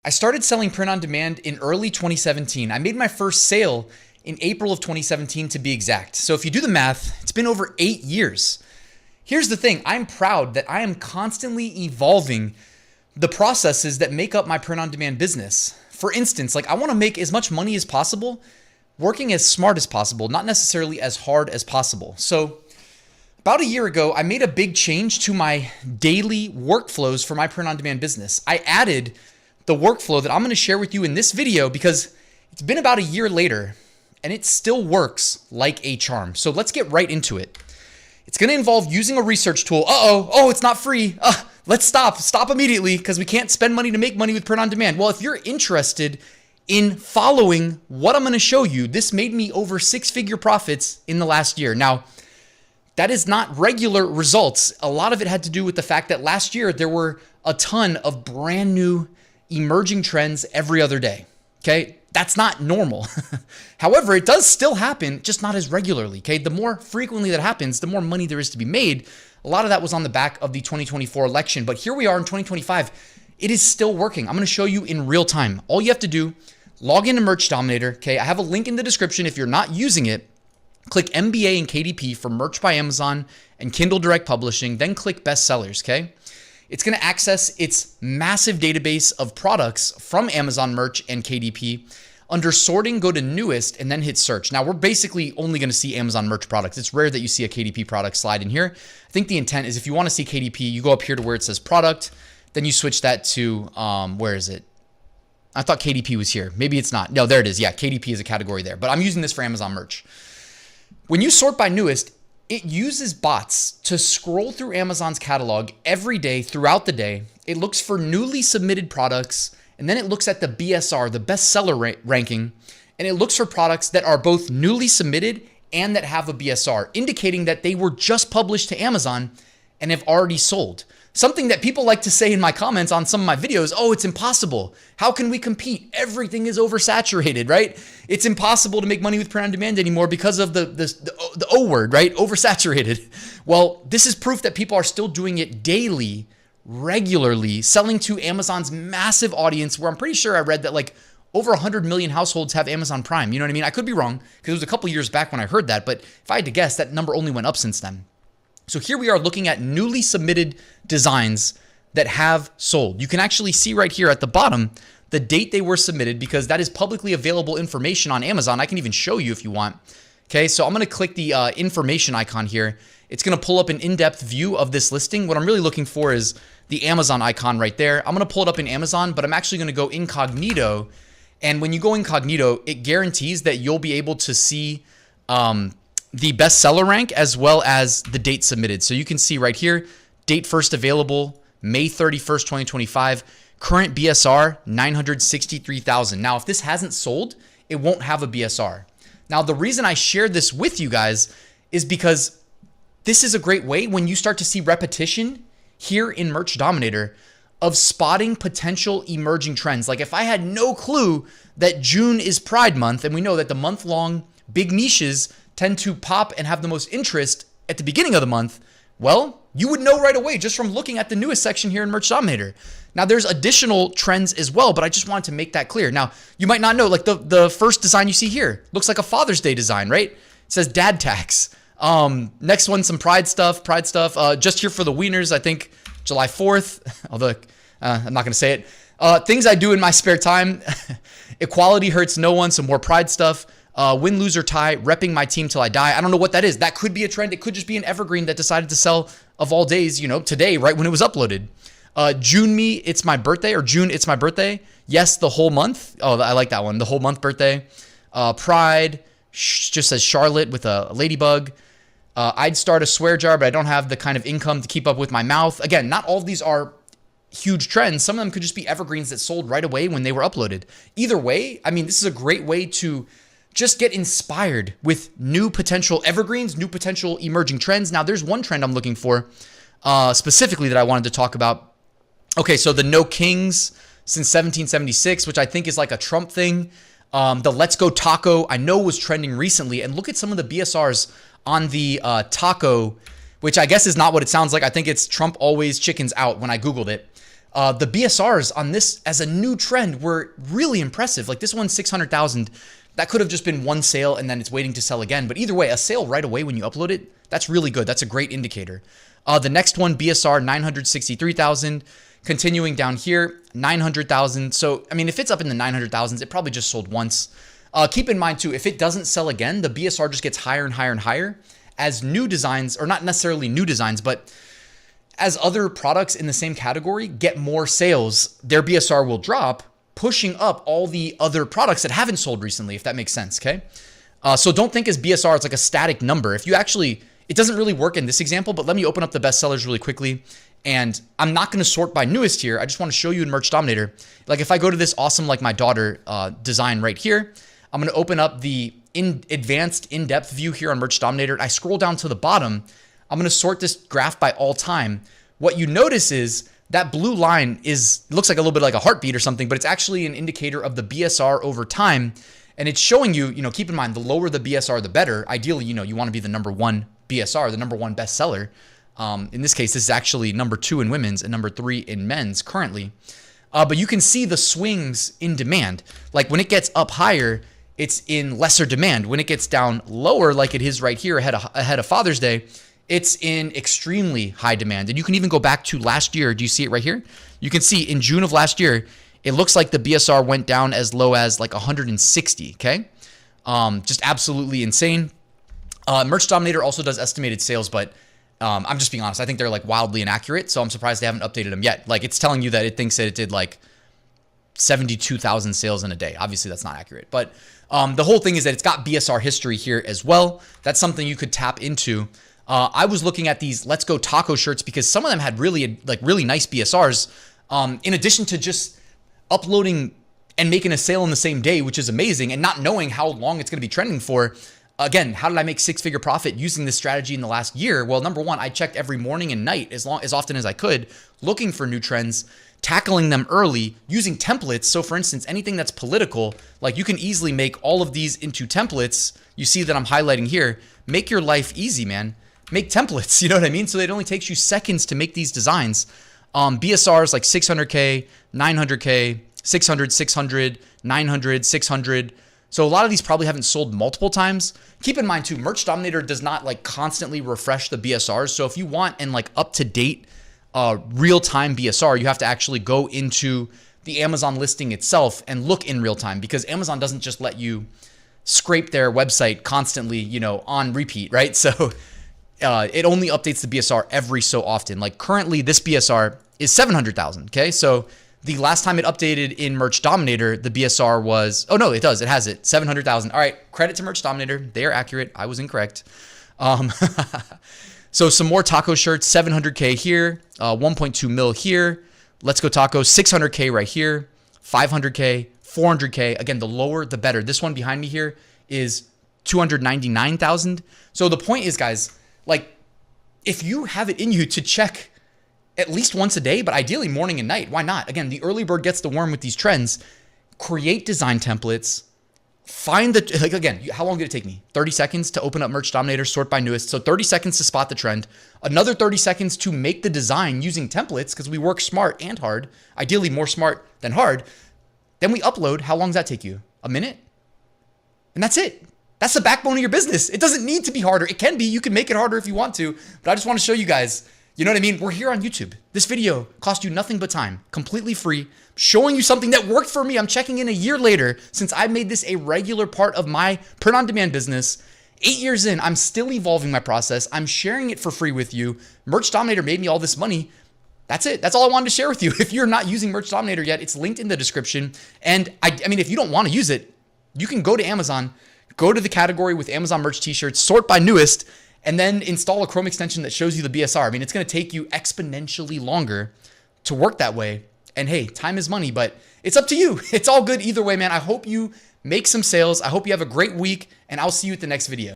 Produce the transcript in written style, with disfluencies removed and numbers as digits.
I started selling print on demand in early 2017. I made my first sale in April of 2017 to be exact. So if you do the math, it's been over 8 years. Here's the thing, I'm proud that I am constantly evolving the processes that make up my print on demand business. For instance, I want to make as much money as possible, working as smart as possible, not necessarily as hard as possible. So about a year ago, I made a big change to my daily workflows for my print on demand business. I added the workflow that I'm going to share with you in this video because it's been about a year later and it still works like a charm. So let's get right into it. It's going to involve using a research tool. Oh, it's not free. Let's stop immediately because we can't spend money to make money with print on demand. Well, if you're interested in following what I'm going to show you, this made me over 6-figure profits in the last year. Now, that is not regular results. A lot of it had to do with the fact that last year there were a ton of brand new emerging trends every other day. Okay. That's not normal. However, it does still happen, just not as regularly. Okay. The more frequently that happens, the more money there is to be made. A lot of that was on the back of the 2024 election, but here we are in 2025. It is still working. I'm going to show you in real time. All you have to do, log into Merch Dominator. Okay. I have a link in the description. If you're not using it, click MBA and KDP for Merch by Amazon and Kindle Direct Publishing, then click Bestsellers. Okay. It's going to access its massive database of products from Amazon Merch and KDP. Under sorting, go to newest and then hit search. Now, we're basically only going to see Amazon Merch products. It's rare that you see a KDP product slide in here. I think the intent is if you want to see KDP, you go up here to where it says product, then you switch that to, where is it? I thought KDP was here. Maybe it's not. No, there it is. Yeah, KDP is a category there, but I'm using this for Amazon Merch. When you sort by newest, it uses bots to scroll through Amazon's catalog every day throughout the day. It looks for newly submitted products, and then it looks at the BSR, the bestseller ranking, and it looks for products that are both newly submitted and that have a BSR, indicating that they were just published to Amazon and have already sold. Something that people like to say in my comments on some of my videos, oh, it's impossible. How can we compete? Everything is oversaturated, right? It's impossible to make money with print on demand anymore because of the O word, right? Oversaturated. Well, this is proof that people are still doing it daily, regularly, selling to Amazon's massive audience, where I'm pretty sure I read that over 100 million households have Amazon Prime. You know what I mean? I could be wrong because it was a couple years back when I heard that, but if I had to guess, that number only went up since then. So here we are looking at newly submitted designs that have sold. You can actually see right here at the bottom the date they were submitted because that is publicly available information on Amazon. I can even show you if you want. Okay, so I'm going to click the information icon here. It's going to pull up an in-depth view of this listing. What I'm really looking for is the Amazon icon right there. I'm going to pull it up in Amazon, but I'm actually going to go incognito. And when you go incognito, it guarantees that you'll be able to see the bestseller rank as well as the date submitted. So you can see right here, date first available, May 31st, 2025, current BSR, 963,000. Now, if this hasn't sold, it won't have a BSR. Now, the reason I share this with you guys is because this is a great way when you start to see repetition here in Merch Dominator of spotting potential emerging trends. Like if I had no clue that June is Pride Month, and we know that the month-long big niches tend to pop and have the most interest at the beginning of the month, well, you would know right away just from looking at the newest section here in Merch Dominator. Now, there's additional trends as well, but I just wanted to make that clear. Now, you might not know, the first design you see here looks like a Father's Day design, right? It says dad tax. Next one, some pride stuff. Just here for the wieners, I think July 4th, although I'm not going to say it. Things I do in my spare time. Equality hurts no one, some more pride stuff. Win, lose, or tie, repping my team till I die. I don't know what that is. That could be a trend. It could just be an evergreen that decided to sell of all days, today, right when it was uploaded. June, it's my birthday, or June, it's my birthday. Yes, the whole month. Oh, I like that one. The whole month birthday. Pride, just says Charlotte with a ladybug. I'd start a swear jar, but I don't have the kind of income to keep up with my mouth. Again, not all of these are huge trends. Some of them could just be evergreens that sold right away when they were uploaded. Either way, I mean, this is a great way to just get inspired with new potential evergreens, new potential emerging trends. Now, there's one trend I'm looking for specifically that I wanted to talk about. Okay, so the no kings since 1776, which I think is like a Trump thing. The Let's Go Taco, I know was trending recently. And look at some of the BSRs on the taco, which I guess is not what it sounds like. I think it's Trump always chickens out when I Googled it. The BSRs on this as a new trend were really impressive. Like this one's 600,000. That could have just been one sale and then it's waiting to sell again. But either way, a sale right away when you upload it, that's really good. That's a great indicator. The next one, BSR, 963,000. Continuing down here, 900,000. So, I mean, if it's up in the 900,000s, it probably just sold once. Keep in mind too, if it doesn't sell again, the BSR just gets higher and higher and higher as new designs, or not necessarily new designs, but as other products in the same category get more sales, their BSR will drop, pushing up all the other products that haven't sold recently, if that makes sense, okay? So don't think as BSR, it's like a static number. If you actually, it doesn't really work in this example, but let me open up the best sellers really quickly. And I'm not going to sort by newest here. I just want to show you in Merch Dominator. Like if I go to this awesome, like my daughter design right here, I'm going to open up the advanced in-depth view here on Merch Dominator. And I scroll down to the bottom. I'm going to sort this graph by all time. What you notice is that blue line looks like a little bit like a heartbeat or something, but it's actually an indicator of the BSR over time. And it's showing you, keep in mind, the lower the BSR, the better. Ideally, you want to be the number one BSR, the number one bestseller. In this case, this is actually number 2 in women's and number 3 in men's currently. But you can see the swings in demand. Like when it gets up higher, it's in lesser demand. When it gets down lower, like it is right here ahead of Father's Day, it's in extremely high demand. And you can even go back to last year. Do you see it right here? You can see in June of last year, it looks like the BSR went down as low as like 160, okay? Just absolutely insane. Merch Dominator also does estimated sales, but I'm just being honest. I think they're like wildly inaccurate, so I'm surprised they haven't updated them yet. Like it's telling you that it thinks that it did like 72,000 sales in a day. Obviously, that's not accurate. But the whole thing is that it's got BSR history here as well. That's something you could tap into. I was looking at these Let's Go Taco shirts because some of them had really nice BSRs. In addition to just uploading and making a sale in the same day, which is amazing, and not knowing how long it's going to be trending for. Again, how did I make 6-figure profit using this strategy in the last year? Well, number one, I checked every morning and night as often as I could, looking for new trends, tackling them early, using templates. So for instance, anything that's political, like you can easily make all of these into templates. You see that I'm highlighting here. Make your life easy, man. Make templates, you know what I mean? So it only takes you seconds to make these designs. BSRs like 600K, 900K, 600, 600, 900, 600. So a lot of these probably haven't sold multiple times. Keep in mind too, Merch Dominator does not like constantly refresh the BSRs. So if you want an like up-to-date real-time BSR, you have to actually go into the Amazon listing itself and look in real time, because Amazon doesn't just let you scrape their website constantly, on repeat, right? So it only updates the BSR every so often. Like currently this BSR is 700,000, okay? So the last time it updated in Merch Dominator, the BSR was, oh no, it does. It has it, 700,000. All right, credit to Merch Dominator. They are accurate. I was incorrect. So some more taco shirts, 700K here, 1.2 mil here. Let's Go Taco, 600K right here, 500K, 400K. Again, the lower, the better. This one behind me here is 299,000. So the point is, guys, like if you have it in you to check at least once a day, but ideally morning and night, why not? Again, the early bird gets the worm with these trends. Create design templates. Find the, like again, how long did it take me? 30 seconds to open up Merch Dominator, sort by newest. So 30 seconds to spot the trend. Another 30 seconds to make the design using templates, because we work smart and hard. Ideally more smart than hard. Then we upload. How long does that take you? A minute? And that's it. That's the backbone of your business. It doesn't need to be harder. It can be. You can make it harder if you want to. But I just want to show you guys, you know what I mean? We're here on YouTube. This video cost you nothing but time, completely free, showing you something that worked for me. I'm checking in a year later since I made this a regular part of my print-on-demand business. 8 years in, I'm still evolving my process. I'm sharing it for free with you. Merch Dominator made me all this money. That's it. That's all I wanted to share with you. If you're not using Merch Dominator yet, it's linked in the description. And I mean, if you don't want to use it, you can go to Amazon, go to the category with Amazon merch t-shirts, sort by newest, and then install a Chrome extension that shows you the BSR. I mean, it's going to take you exponentially longer to work that way. And hey, time is money, but it's up to you. It's all good either way, man. I hope you make some sales. I hope you have a great week, and I'll see you at the next video.